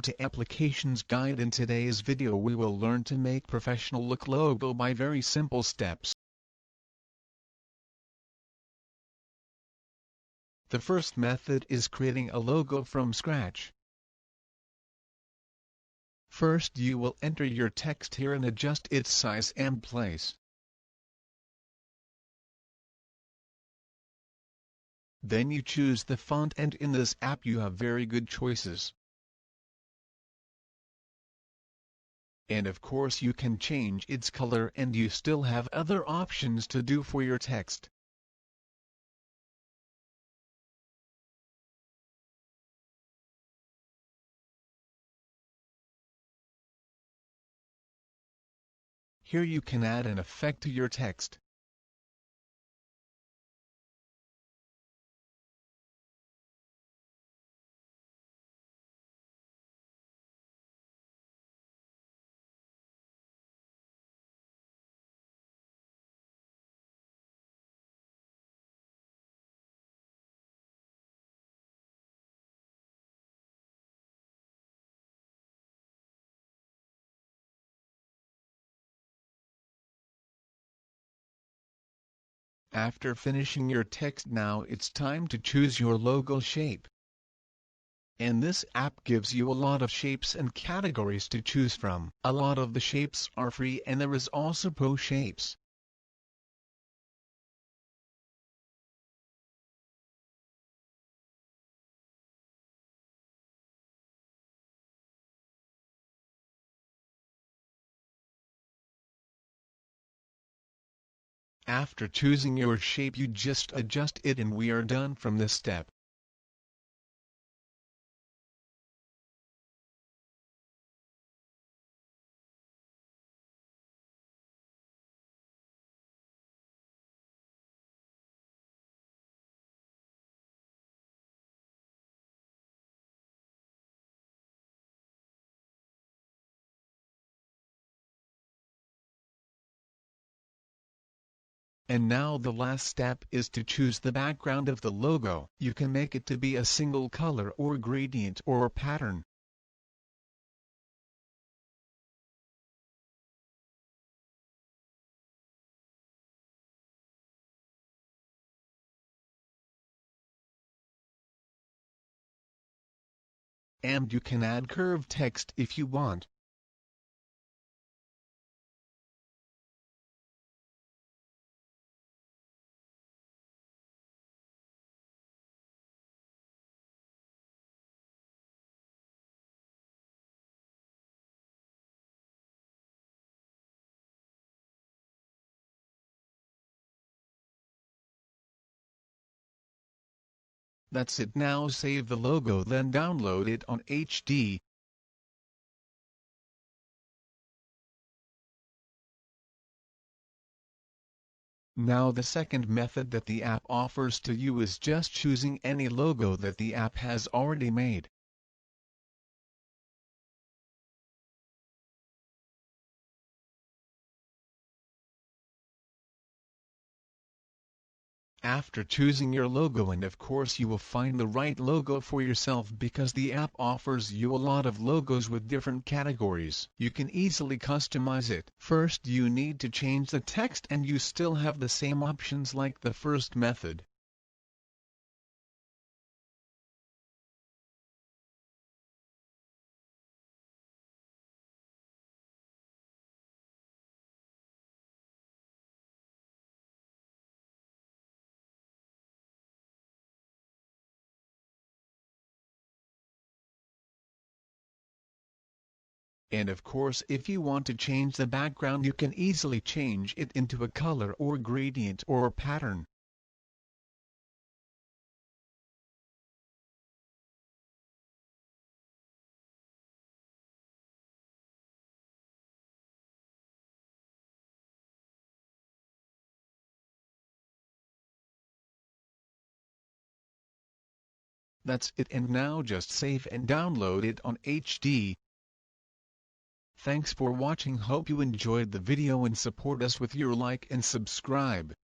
to Applications Guide. In today's video we will learn to make professional look logo by very simple steps. The first method is creating a logo from scratch. First you will enter your text here and adjust its size and place. Then you choose the font, and in this app you have very good choices. And of course you can change its color, and you still have other options to do for your text. Here you can add an effect to your text. After finishing your text, now it's time to choose your logo shape. And this app gives you a lot of shapes and categories to choose from. A lot of the shapes are free, and there is also pro shapes. After choosing your shape, you just adjust it, and we are done from this step. And now the last step is to choose the background of the logo. You can make it to be a single color or gradient or pattern. And you can add curved text if you want. That's it. Now save the logo, then download it on HD. Now the second method that the app offers to you is just choosing any logo that the app has already made. After choosing your logo, and of course you will find the right logo for yourself, because the app offers you a lot of logos with different categories. You can easily customize it. First you need to change the text, and you still have the same options like the first method. And of course if you want to change the background, you can easily change it into a color or gradient or pattern. That's it, and now just save and download it on HD. Thanks for watching. Hope you enjoyed the video and support us with your like and subscribe.